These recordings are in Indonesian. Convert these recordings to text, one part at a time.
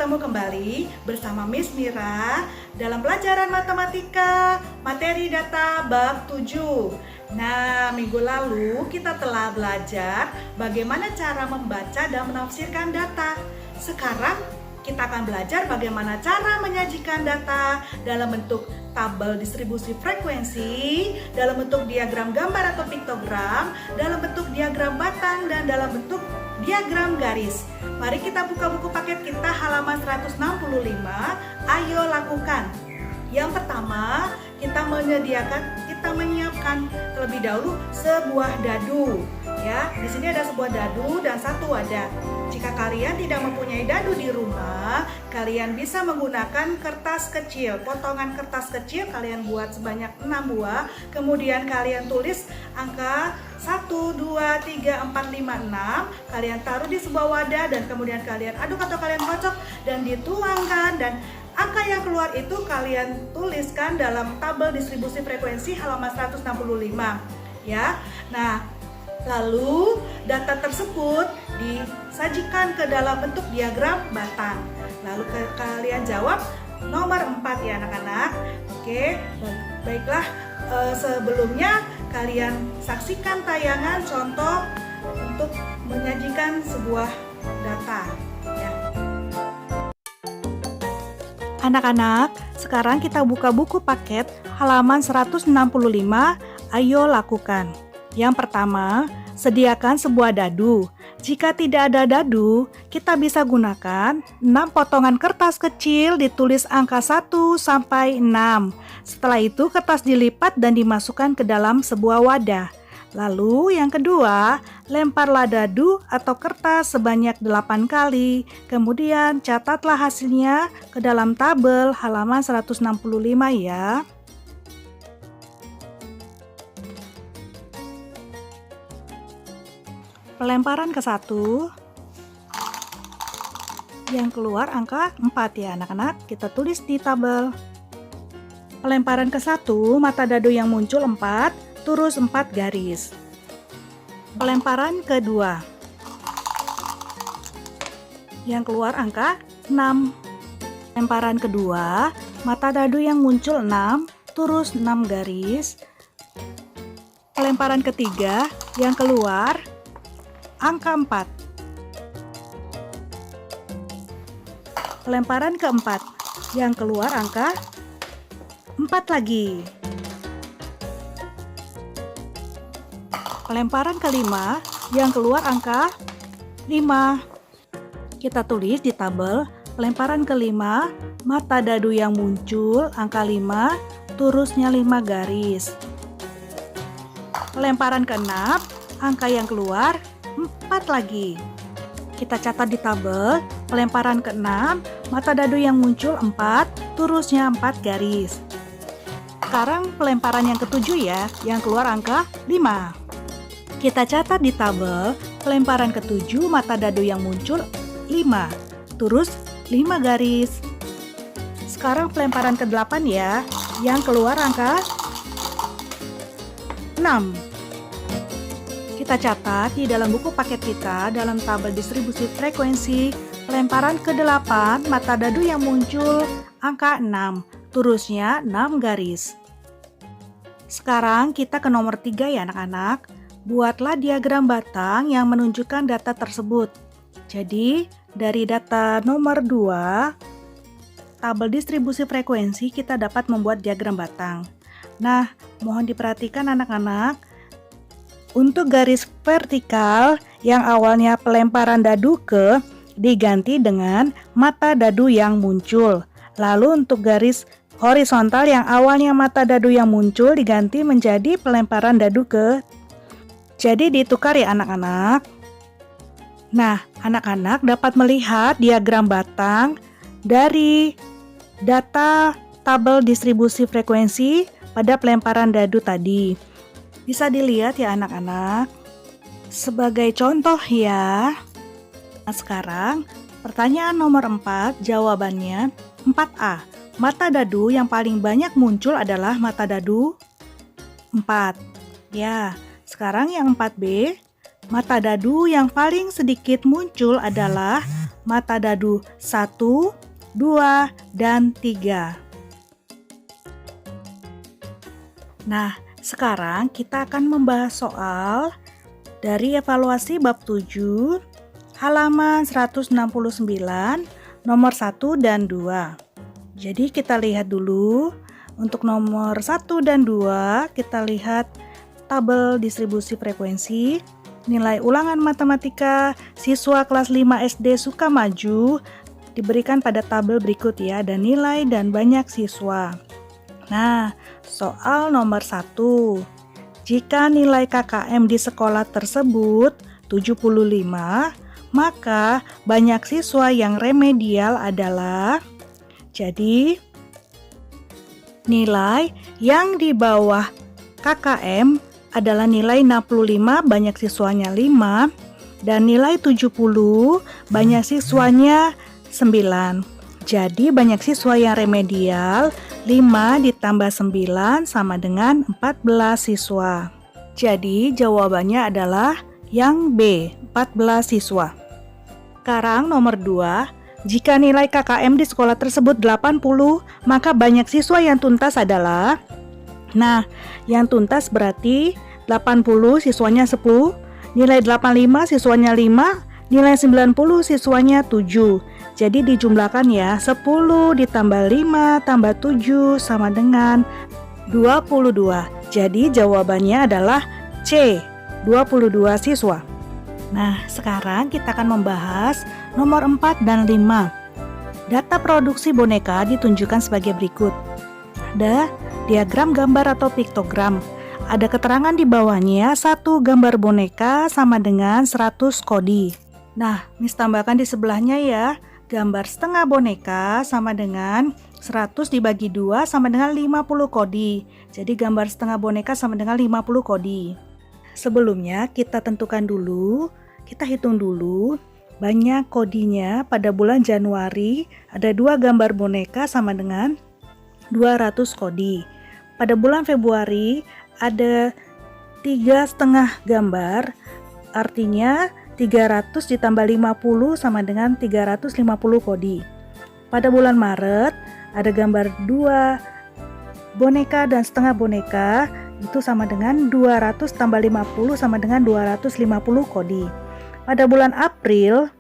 bertemu kembali bersama Miss Mira dalam pelajaran matematika materi data bab 7. Nah, minggu lalu kita telah belajar bagaimana cara membaca dan menafsirkan data. Sekarang kita akan belajar bagaimana cara menyajikan data dalam bentuk tabel distribusi frekuensi, dalam bentuk diagram gambar atau piktogram, dalam bentuk diagram batang, dan dalam bentuk diagram garis. Mari kita buka buku paket kita halaman 165. Ayo lakukan. Yang pertama, kita menyiapkan terlebih dahulu sebuah dadu. Ya, di sini ada sebuah dadu dan satu wadah. Jika kalian tidak mempunyai dadu di rumah, kalian bisa menggunakan kertas kecil. Potongan kertas kecil kalian buat sebanyak 6 buah. Kemudian kalian tulis angka 1, 2, 3, 4, 5, 6. Kalian taruh di sebuah wadah dan kemudian kalian aduk atau kalian kocok dan dituangkan, dan angka yang keluar itu kalian tuliskan dalam tabel distribusi frekuensi halaman 165. Ya. Nah, lalu data tersebut disajikan ke dalam bentuk diagram batang. Lalu kalian jawab nomor 4 ya anak-anak. Oke, baiklah, sebelumnya kalian saksikan tayangan contoh untuk menyajikan sebuah data ya. Anak-anak, sekarang kita buka buku paket halaman 165. Ayo lakukan. Yang pertama, sediakan sebuah dadu. Jika tidak ada dadu, kita bisa gunakan 6 potongan kertas kecil ditulis angka 1 sampai 6. Setelah itu kertas dilipat dan dimasukkan ke dalam sebuah wadah. Lalu yang kedua, lemparlah dadu atau kertas sebanyak 8 kali. Kemudian catatlah hasilnya ke dalam tabel halaman 165 ya. Pelemparan ke 1, yang keluar angka 4 ya anak-anak, kita tulis di tabel. Pelemparan ke 1, mata dadu yang muncul 4, terus 4 garis. Pelemparan kedua, yang keluar angka 6. Pelemparan kedua, mata dadu yang muncul 6, terus 6 garis. Pelemparan ketiga, yang keluar angka 4. Pelemparan keempat, yang keluar angka 4 lagi. Pelemparan kelima, yang keluar angka 5. Kita tulis di tabel pelemparan kelima, mata dadu yang muncul angka 5, terusnya 5 garis. Pelemparan keenam, angka yang keluar 4 lagi. Kita catat di tabel pelemparan ke-6, mata dadu yang muncul 4, terusnya 4 garis. Sekarang pelemparan yang ke-7 ya, yang keluar angka 5. Kita catat di tabel pelemparan ke-7, mata dadu yang muncul 5, terus 5 garis. Sekarang pelemparan ke-8 ya, yang keluar angka 6. Kita catat di dalam buku paket kita dalam tabel distribusi frekuensi pelemparan ke-8, mata dadu yang muncul angka 6, terusnya 6 garis. Sekarang kita ke nomor 3 ya anak-anak. Buatlah diagram batang yang menunjukkan data tersebut. Jadi dari data nomor 2, tabel distribusi frekuensi, kita dapat membuat diagram batang. Nah, mohon diperhatikan anak-anak. Untuk garis vertikal yang awalnya pelemparan dadu ke diganti dengan mata dadu yang muncul. Lalu untuk garis horizontal yang awalnya mata dadu yang muncul diganti menjadi pelemparan dadu ke. Jadi ditukar ya anak-anak. Nah, anak-anak dapat melihat diagram batang dari data tabel distribusi frekuensi pada pelemparan dadu tadi. Bisa dilihat ya anak-anak. Sebagai contoh ya. Nah, sekarang pertanyaan nomor 4, jawabannya 4A. Mata dadu yang paling banyak muncul adalah mata dadu 4. Ya, sekarang yang 4B. Mata dadu yang paling sedikit muncul adalah mata dadu 1, 2, dan 3. Nah, sekarang kita akan membahas soal dari evaluasi bab 7, halaman 169, nomor 1 dan 2. Jadi kita lihat dulu, untuk nomor 1 dan 2, kita lihat tabel distribusi frekuensi, nilai ulangan matematika siswa kelas 5 SD Sukamaju diberikan pada tabel berikut ya, dan nilai dan banyak siswa. Nah, soal nomor 1. Jika nilai KKM di sekolah tersebut 75, maka banyak siswa yang remedial adalah, jadi nilai yang di bawah KKM adalah nilai 65, banyak siswanya 5, dan nilai 70, banyak siswanya 9. Jadi banyak siswa yang remedial 5 ditambah 9 sama dengan 14 siswa. Jadi jawabannya adalah yang B, 14 siswa. Sekarang nomor 2, jika nilai KKM di sekolah tersebut 80, maka banyak siswa yang tuntas adalah, nah, yang tuntas berarti 80 siswanya 10, nilai 85 siswanya 5, nilai 90 siswanya 7. Jadi dijumlahkan ya, 10 ditambah 5 tambah 7 sama dengan 22. Jadi jawabannya adalah C, 22 siswa. Nah, sekarang kita akan membahas nomor 4 dan 5. Data produksi boneka ditunjukkan sebagai berikut. Ada diagram gambar atau piktogram. Ada keterangan di bawahnya, 1 gambar boneka sama dengan 100 kodi. Nah, Miss tambahkan di sebelahnya ya. Gambar setengah boneka sama dengan 100 dibagi 2 sama dengan 50 kodi. Jadi gambar setengah boneka sama dengan 50 kodi. Sebelumnya kita tentukan dulu, kita hitung dulu banyak kodinya. Pada bulan Januari ada 2 gambar boneka sama dengan 200 kodi. Pada bulan Februari ada 3,5 gambar, artinya 300 ditambah 50 sama dengan 350 kodi. Pada bulan Maret ada gambar 2 boneka dan setengah boneka, itu sama dengan 200 tambah 50 sama dengan 250 kodi. Pada bulan April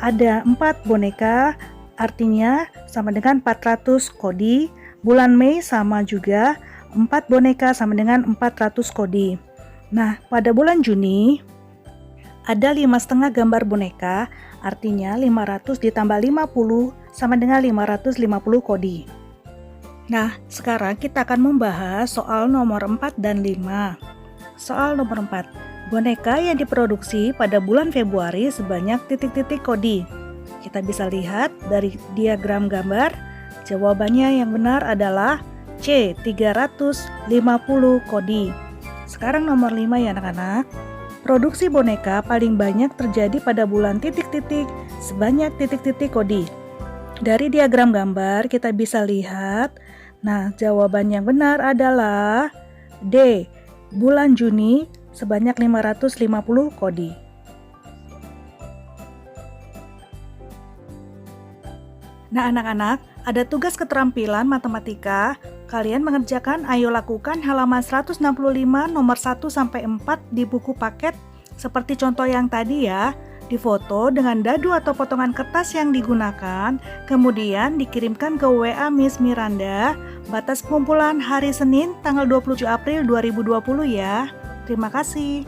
ada 4 boneka, artinya sama dengan 400 kodi. Bulan Mei sama juga, 4 boneka sama dengan 400 kodi. Nah, pada bulan Juni ada 5,5 gambar boneka, artinya 500 ditambah 50 sama dengan 550 kodi. Nah, sekarang kita akan membahas soal nomor 4 dan 5. Soal nomor 4. Boneka yang diproduksi pada bulan Februari sebanyak titik-titik kodi. Kita bisa lihat dari diagram gambar, jawabannya yang benar adalah C, 350 kodi. Sekarang nomor 5 ya anak-anak. Produksi boneka paling banyak terjadi pada bulan titik-titik sebanyak titik-titik kodi. Dari diagram gambar kita bisa lihat, nah jawaban yang benar adalah D, bulan Juni sebanyak 550 kodi. Nah anak-anak, ada tugas keterampilan matematika. Kalian mengerjakan, ayo lakukan halaman 165 nomor 1 sampai 4 di buku paket seperti contoh yang tadi ya. Difoto dengan dadu atau potongan kertas yang digunakan, kemudian dikirimkan ke WA Miss Miranda. Batas pengumpulan hari Senin tanggal 27 April 2020 ya. Terima kasih.